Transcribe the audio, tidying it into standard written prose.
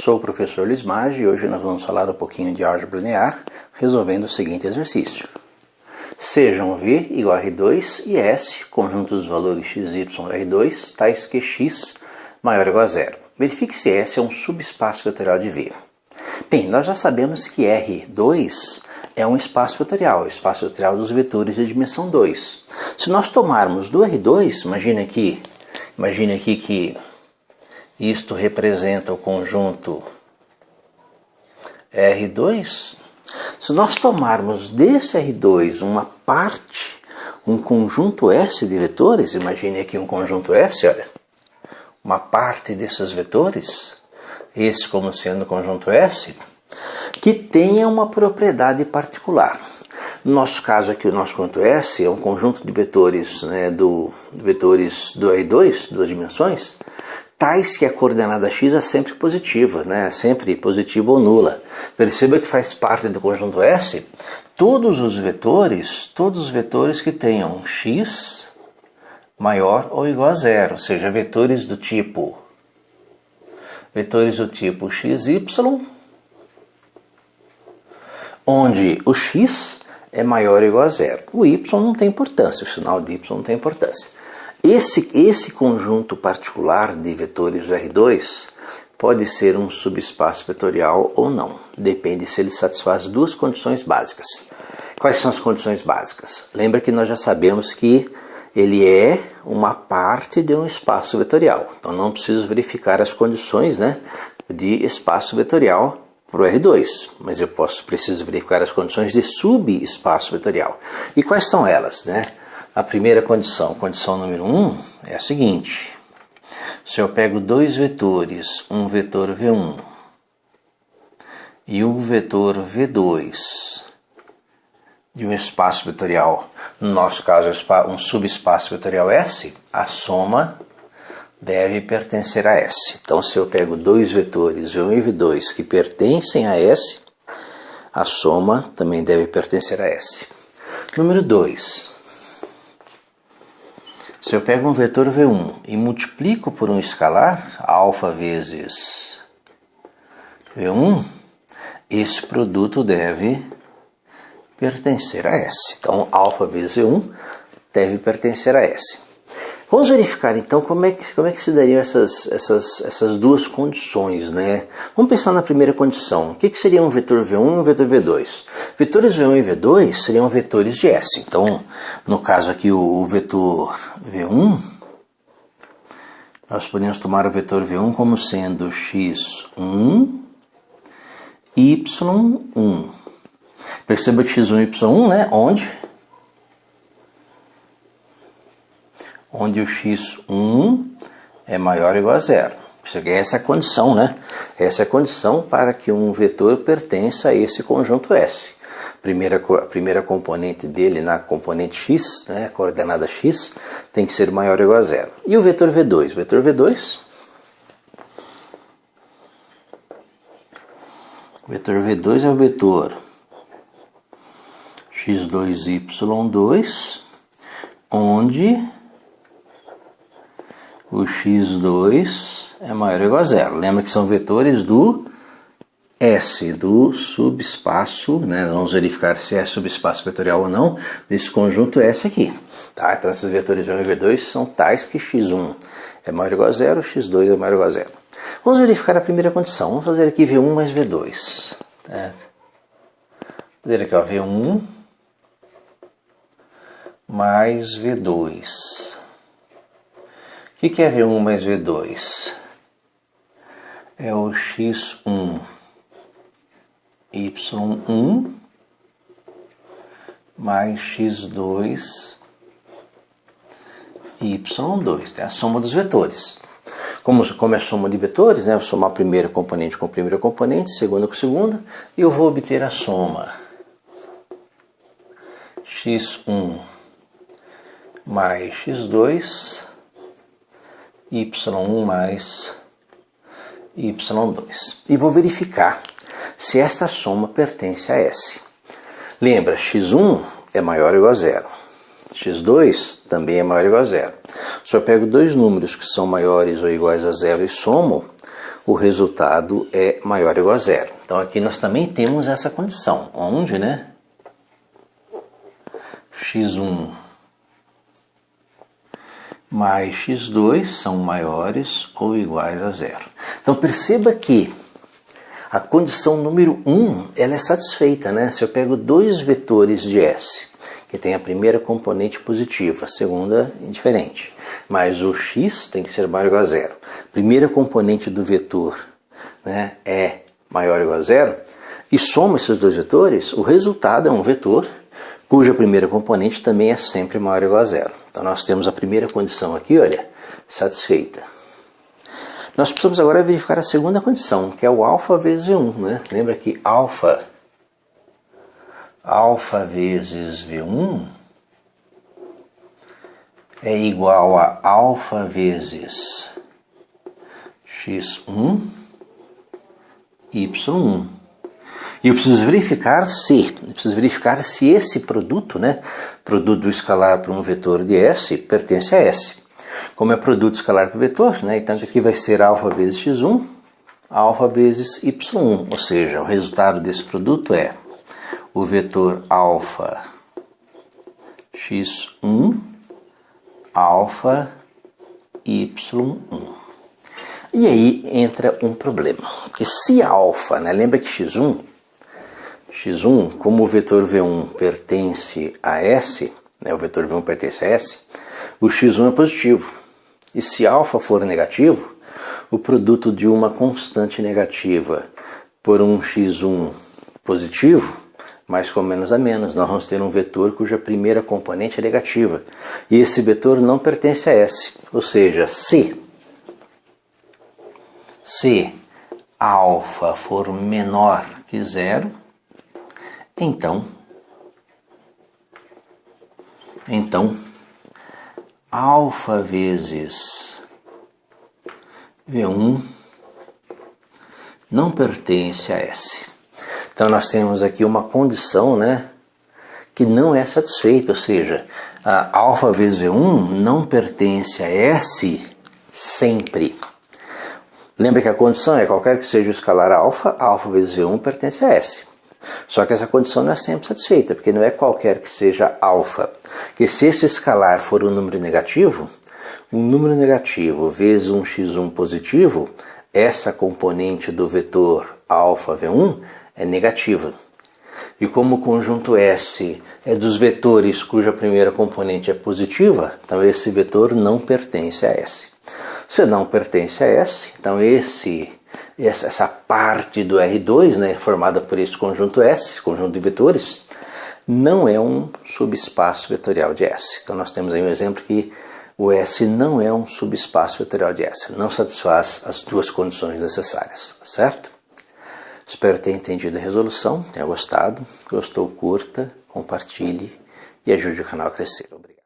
Sou o professor Luiz Maggi e hoje nós vamos falar um pouquinho de álgebra linear, resolvendo o seguinte exercício. Sejam V igual a R2 e S, conjunto dos valores x, y, R2, tais que x maior ou igual a zero. Verifique se S é um subespaço vetorial de V. Bem, nós já sabemos que R2 é um espaço vetorial, o espaço vetorial dos vetores de dimensão 2. Se nós tomarmos do R2, imagine aqui que isto representa o conjunto R2. Se nós tomarmos desse R2 uma parte, um conjunto S de vetores, imagine aqui um conjunto S, olha, uma parte desses vetores, esse como sendo o conjunto S, que tenha uma propriedade particular. No nosso caso aqui, o nosso conjunto S é um conjunto de vetores, vetores do R2, duas dimensões, tais que a coordenada x é sempre positiva, sempre positiva ou nula. Perceba que faz parte do conjunto S todos os vetores que tenham x maior ou igual a zero, ou seja, vetores do tipo xy, onde o x é maior ou igual a zero. O y não tem importância, o sinal de y não tem importância. Esse conjunto particular de vetores do R2 pode ser um subespaço vetorial ou não. Depende se ele satisfaz duas condições básicas. Quais são as condições básicas? Lembra que nós já sabemos que ele é uma parte de um espaço vetorial. Então não preciso verificar as condições de espaço vetorial para o R2, mas eu preciso verificar as condições de subespaço vetorial. E quais são elas? A primeira condição número 1, é a seguinte. Se eu pego dois vetores, um vetor V1 e um vetor V2, de um espaço vetorial, no nosso caso um subespaço vetorial S, a soma deve pertencer a S. Então, se eu pego dois vetores V1 e V2 que pertencem a S, a soma também deve pertencer a S. Número 2. Se eu pego um vetor V1 e multiplico por um escalar, alfa vezes V1, esse produto deve pertencer a S. Então, alfa vezes V1 deve pertencer a S. Vamos verificar então como é que se dariam essas duas condições, Vamos pensar na primeira condição. O que seria um vetor V1 e um vetor V2? Vetores V1 e V2 seriam vetores de S. Então, no caso aqui o vetor V1, nós podemos tomar o vetor V1 como sendo x1, y1. Perceba que x1 e y1, onde o x1 é maior ou igual a zero. Essa é a condição, Essa é a condição para que um vetor pertença a esse conjunto S. A primeira componente dele na componente x, a coordenada x, tem que ser maior ou igual a zero. E o vetor V2? O vetor V2 é o vetor x2y2, onde o x2 é maior ou igual a zero. Lembra que são vetores do S, do subespaço, Vamos verificar se é subespaço vetorial ou não, desse conjunto S aqui. Então esses vetores V1 e V2 são tais que x1 é maior ou igual a zero, x2 é maior ou igual a zero. Vamos verificar a primeira condição. Vamos fazer aqui V1 mais V2. Vou fazer aqui V1 mais V2. O que é V1 mais V2? É o x1, y1 mais x2, y2. É a soma dos vetores. Como é soma de vetores, eu vou somar primeira componente com primeira componente, segunda com segunda, e eu vou obter a soma x1 mais x2, y1 mais y2. E vou verificar se essa soma pertence a S. Lembra, x1 é maior ou igual a zero. x2 também é maior ou igual a zero. Se eu pego dois números que são maiores ou iguais a zero e somo, o resultado é maior ou igual a zero. Então aqui nós também temos essa condição, onde, né, x1 mais x2 são maiores ou iguais a zero. Então perceba que a condição número 1 ela é satisfeita, né? Se eu pego dois vetores de S, que tem a primeira componente positiva, a segunda indiferente, mas o x tem que ser maior ou igual a zero. Primeira componente do vetor, né, é maior ou igual a zero, e soma esses dois vetores, o resultado é um vetor cuja primeira componente também é sempre maior ou igual a zero. Então nós temos a primeira condição aqui, olha, satisfeita. Nós precisamos agora verificar a segunda condição, que é o alfa vezes V1, né? Lembra que alfa vezes V1 é igual a alfa vezes x1, y1. E eu preciso verificar se esse produto, né, produto do escalar para um vetor de S, pertence a S. Como é produto escalar para o vetor, né, então aqui vai ser alfa vezes x1, alfa vezes y1. Ou seja, o resultado desse produto é o vetor alfa x1, alfa y1. E aí entra um problema, porque se alfa, né, lembra que x1, como o vetor V1 pertence a S, né, o vetor V1 pertence a S, o x1 é positivo. E se alfa for negativo, o produto de uma constante negativa por um x1 positivo, mais com menos a menos, nós vamos ter um vetor cuja primeira componente é negativa. E esse vetor não pertence a S. Ou seja, se alfa for menor que zero, então alfa vezes V1 não pertence a S. Então nós temos aqui uma condição, né, que não é satisfeita, ou seja, a alfa vezes V1 não pertence a S sempre. Lembra que a condição é qualquer que seja o escalar alfa vezes V1 pertence a S. Só que essa condição não é sempre satisfeita, porque não é qualquer que seja alfa. Porque se esse escalar for um número negativo vezes um x1 positivo, essa componente do vetor alfa V1 é negativa. E como o conjunto S é dos vetores cuja primeira componente é positiva, então esse vetor não pertence a S. Se não pertence a S, então essa parte do R2, né, formada por esse conjunto S, conjunto de vetores, não é um subespaço vetorial de S. Então nós temos aí um exemplo que o S não é um subespaço vetorial de S, não satisfaz as duas condições necessárias, certo? Espero ter entendido a resolução, tenha gostado. Gostou, curta, compartilhe e ajude o canal a crescer. Obrigado.